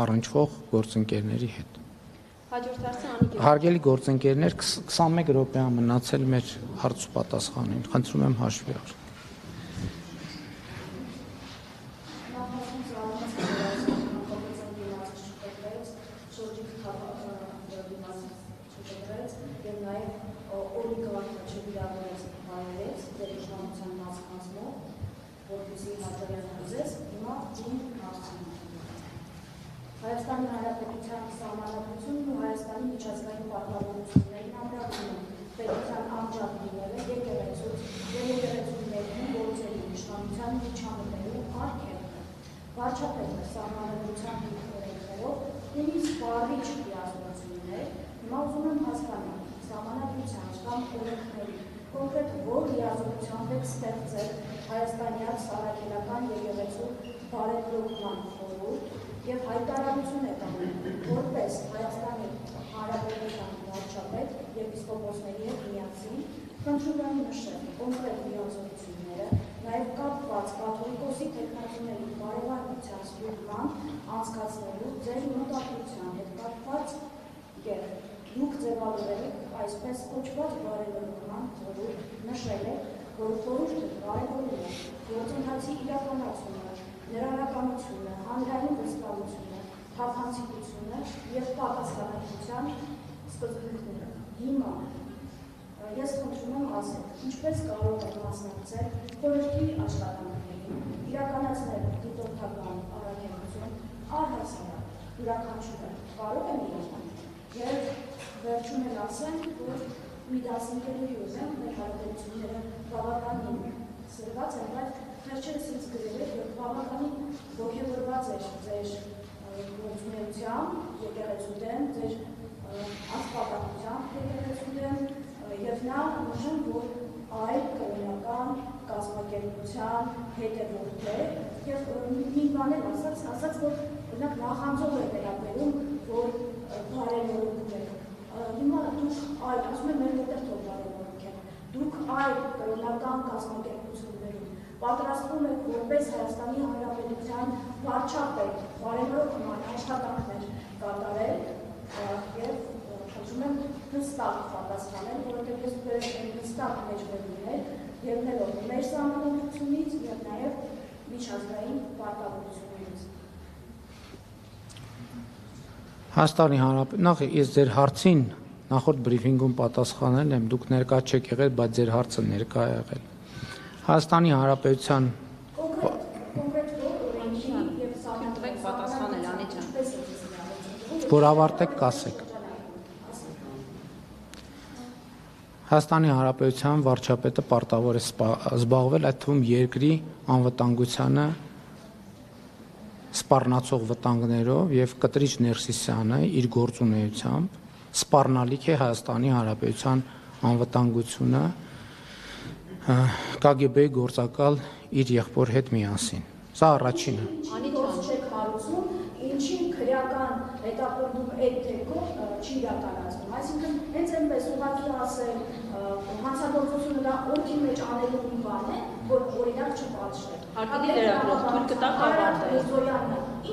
առնչվող գործընկերների հետ։ Հաջորդ հարցը Անիկ Հարգելի գործընկերներ, 21 րոպե է մնացել մեր հարց ու պատասխանին։ Խնդրում եմ հաշվի առ։ Հայաստանի Հանրապետության սահմանադրությունն ու Հայաստանի միջազգային պարտավորություններին ամրագրում պետության անջատ լինելը եկեղեցուց եւ եկեղեցուներն գործերի իշխանության միջամտելու արգելքը։ Վարչապետը սահմանադրության օրենքներով ունի սպառիչ լիազորություններ, հիմա ուզում եմ հասկանալ սահմանադրության կամ օրենքների կոնկրետ որ լիազորությամբ եք ստեղծել հայաստանյան սարաքելական եկեղեցու բարեփոխման խորհուրդ եւ հայտարարություն է տանում, որպես Հայաստանի Հանրապետության վարչապետ եպիսկոպոսների հետ միասին խնդրում եմ նշել կոնկրետ լիազորությունները, նաեւ կապված կաթողիկոսի թեկնածուների բարեվարության ստուգման անցկացնելու ձեր մտադրության հետ կապված եւ դուք ձևավորել եք այսպես կոչված բարեվարման խորհուրդ, նշել եք, որ խորհուրդը կարևորում է գործընթացի իրականացումը, ներառականությունը, հանրային վստահությունը, թափանցիկությունը եւ պատասխանատվության սկզբունքները։ Հիմա ես խնդրում եմ ասել, ինչպես կարող եք մասնակցել խորհրդի աշխատանքներին, իրականացնել դիտորդական առաքելություն, առհասարակ յուրաքանչյուրը կարող է իրականացնել եւ վերջում էլ ասեմ, որ մի դասընկերուհի ուզեմ մեր հարաբերությունները բավականին սրված են, բայց վերջերս ինձ գրել եք, որ բավականին ոգևորված էր ձեր գործունեությամբ, եկեղեցու դեմ, ձեր ասպատակությամբ եկեղեցու դեմ, եւ նա նշում, որ այլ կրոնական կազմակերպության հետևորդ է, եւ մի բան էլ ասաց, որ օրինակ նախանձով է վերաբերում, որ բարենորոգում եք։ Հիմա դուք այլ, ասում եմ, մեր մոտեղ թող բարենորոգ են, դուք այլ կրոնական կազմակերպություններում պատրաստվում եք որպես Հայաստանի Հանրապետության վարչապետ բարենորոգման աշխատանքներ կատարել եւ խնդրում եմ հստակ պատասխանել, որովհետեւ ես հստակ մեջբերում եմ ելնելով մեր սահմանադրությունից եւ նաեւ միջազգային պարտավորություններից։ Հայաստանի Հանրապետություն, նախ ես ձեր հարցին նախորդ բրիֆինգում պատասխանել եմ, դուք ներկա չեք եղել, բայց ձեր հարցը ներկա է եղել։ Հայաստանի Հանրապետության որ ավարտեք կասեք։ Հայաստանի Հանրապետության վարչապետը պարտավոր է զբաղվել այդ թվում երկրի անվտանգությանը սպառնացող վտանգներով եւ Կտրիչ Ներսիսյանը իր գործունեությամբ սպառնալիք է Հայաստանի Հանրապետության անվտանգությունը KGB-ի գործակալ իր եղբոր հետ միասին։ Սա առաջինը։ Ինչին քրեական հետապնդում այդ դեպքով չի իրականացվում։ Այսինքն հենց այնպես ուղղակի ասել հանցագործությունը դա օդի մեջ անելու մի բան է, որ օրինակ չպատժվի։ Հարկի լրագրող թուրքը տակ ավարտել։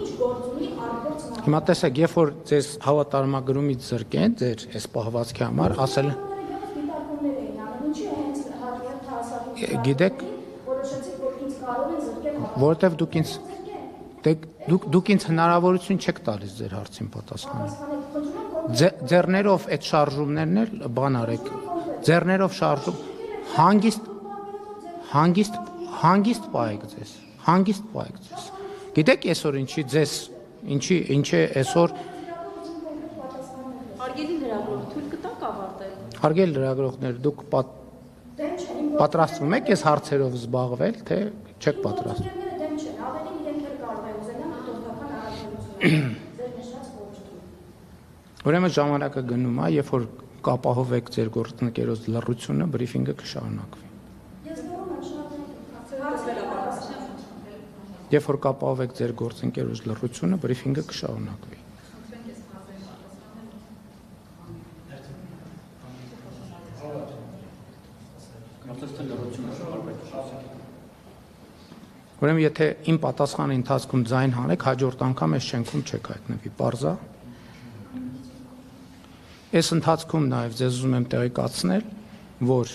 Ինչ գործ ունի արգործ։ Հիմա տեսեք, երբ որ ձեզ հավատարմագրումից զրկեն ձեր այս պահվածքի համար, ասել գիտեք, որովհետև դուք ինձ հնարավորություն չեք տալիս ձեր հարցին պատասխանել։ Ձեռներով այդ շարժումներն էլ բան արեք։ Ձեռներով շարժում հանգիստ պահեք ձեզ։ Հանգիստ պահեք ձեզ։ Գիտեք այսօր ինչի ձեզ ինչ է այսօր Հարգելի լրագրող, թույլ կտաք ավարտել։ Հարգելի լրագրողներ, դուք պատրաստվում եք այս հարցերով զբաղվել, թե չեք պատրաստվում։ Ուրեմն ժամանակը գնում է, երբ որ կապահովեք ձեր գործընկերոջ լռությունը, բրիֆինգը կշարունակվի։ Երբ որ կապահովեք ձեր գործընկերոջ լռությունը, բրիֆինգը կշարունակվի։ Ուրեմն եթե իմ պատասխանի ընթացքում ձայն հանեք, հաջորդ անգամ այս շենքում չեք հայտնվի, պարզա։ Այս ընթացքում նաև ձեզ ուզում եմ տեղեկացնել, որ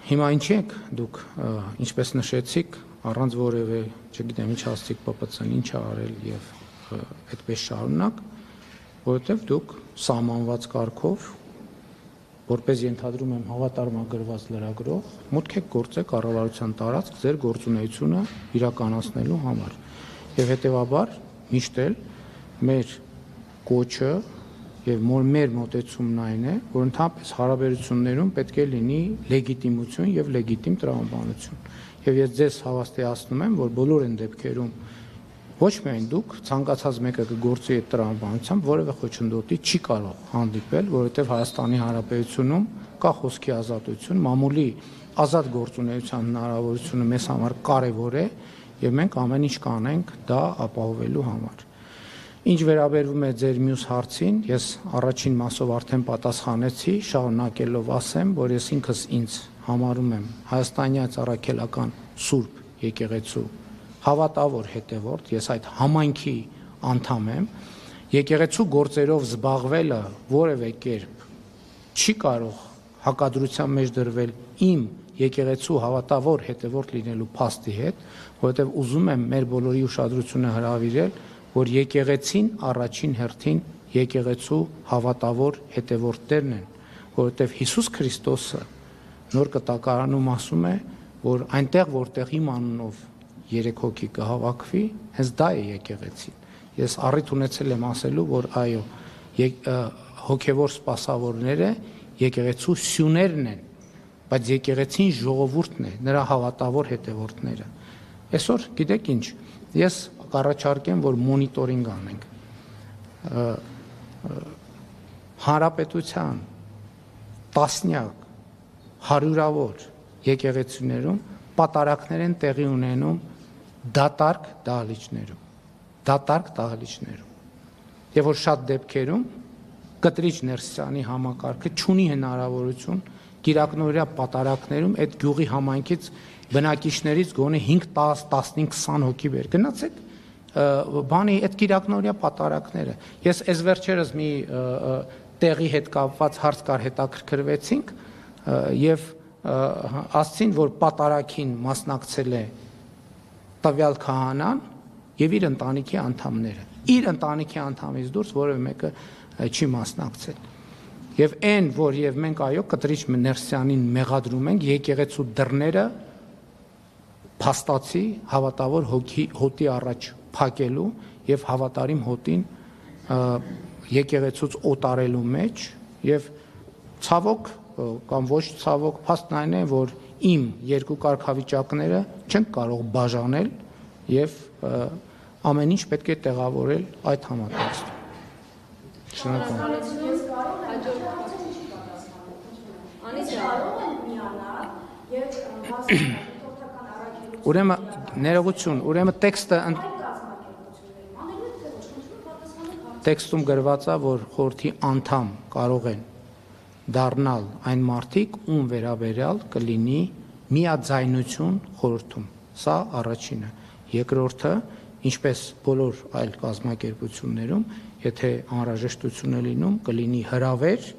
հիմա ինչ եք դուք, ինչպես նշեցիք, առանց որևէ, չգիտեմ, ինչ հասցիկ ՊՊՑ-ն ինչ ա արել եւ այդպես շարունակ, որովհետեւ դուք սահմանված կարգով, որպես ենթադրում եմ հավատարմագրված լրագրող, մուտք եք գործել կառավարության տարածք ձեր գործունեությունը իրականացնելու համար։ Եվ հետեւաբար միշտ էլ մեր կոչը եւ մեր մոտեցումն այն է, որ ընդհանրապես հարաբերություններում պետք է լինի լեգիտիմություն եւ լեգիտիմ տրամաբանություն։ Եվ ես ձեզ հավաստիացնում եմ, որ բոլոր այն դեպքերում ոչ միայն դուք ցանկացած մեկը կգործի այդ տրամաբանությամբ որևէ խոչընդոտի չի կարող հանդիպել, որովհետև Հայաստանի Հանրապետությունում կա խոսքի ազատություն, մամուլի ազատ գործունեության հնարավորությունը մեզ համար կարևոր է եւ մենք ամեն ինչ կանենք դա ապահովելու համար։ Ինչ վերաբերվում է ձեր մյուս հարցին, ես առաջին մասով արդեն պատասխանեցի, շարունակելով ասեմ, որ ես ինքս ինձ համարում եմ հայաստանյան առաքելական Սուրբ եկեղեցու հավատավոր հետևորդ, ես այդ համայնքի անդամ եմ, եկեղեցու գործերով զբաղվելը որևէ կերպ չի կարող հակադրության մեջ դրվել իմ եկեղեցու հավատավոր հետևորդ լինելու փաստի հետ, որովհետև ուզում եմ մեր բոլորի ուշադրությունը հրավիրել, որ եկեղեցին առաջին հերթին եկեղեցու հավատավոր հետևորդներն են, որովհետև Հիսուս Քրիստոսը նոր կտակարանում ասում է, որ այնտեղ որտեղ իմ անունով 3 հոգի կհավաքվի, հենց դա է եկեղեցին։ Ես առիթ ունեցել եմ ասելու, որ այո, հոգևոր սպասավորները եկեղեցու սյուներն են, բայց եկեղեցին ժողովուրդն է, նրա հավատավոր հետևորդները։ Այսօր գիտեք ինչ, ես կառաջարկեմ, որ մոնիտորինգ անենք։ Հանրապետության տասնյակ, հարյուրավոր եկեղեցիներում պատարակներ են տեղի ունենում դատարկ դահլիճներում։ Եվ որ շատ դեպքերում կտրիչ ներսյանի համակարգը չունի հնարավորություն կիրակնօրյա պատարակներում այդ գյուղի համայնքից բնակիչներից գոնե 5, 10, 15, 20 հոգի վեր գնացեք բանի այդ կիրակնօրյա պատարակները։ Ես այս վերջերս մի տեղի հետ կապված հարց կար հետաքրքրվեցինք եւ ասցին, որ պատարակին մասնակցել է տվյալ քահանան եւ իր ընտանիքի անդամները։ Իր ընտանիքի անդամից դուրս որևէ մեկը չի մասնակցել։ Եվ այն, որ եւ մենք այո կտրիչ ներսյանին մեղադրում ենք եկեղեցու դռները փաստացի հավատավոր հոտի առաջ փակելու եւ հավատարիմ հոտին եկեղեցուց օտարելու մեջ եւ ցավոք կամ ոչ ցավոք փաստն այն է, որ իմ երկու կարգավիճակները չեն կարող բաժանել եւ ամեն ինչ պետք է տեղավորել այդ համատեքստում։ Շնորհակալ Ուրեմն ներողություն, ուրեմն տեքստում գրված է, որ խորհրդի անդամ կարող են դառնալ այն մարդիկ, ում վերաբերյալ կլինի միաձայնություն խորհրդում։ Սա առաջինը։ Երկրորդը, ինչպես բոլոր այլ կազմակերպություններում, եթե անհրաժեշտություն է լինում, կլինի հրավեր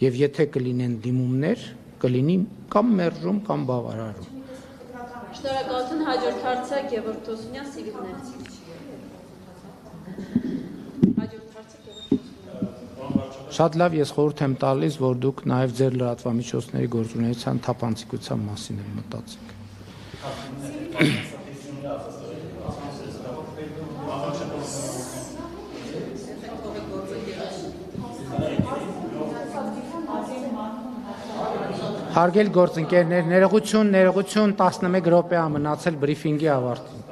եւ եթե կլինեն դիմումներ, կլինի կամ մերժում կամ բավարարում։ Շնորհակալություն, հաջորդ հարցը Գևորգ Թոսունյան, Սիվիլներ։ Շատ լավ, ես խորհուրդ եմ տալիս, որ դուք նաև ձեր լրատվամիջոցների գործունեության թափանցիկության մասին մտածեք։ Հարգելի գործընկերներ, ներողություն, 11 րոպե է մնացել բրիֆինգի ավարտին։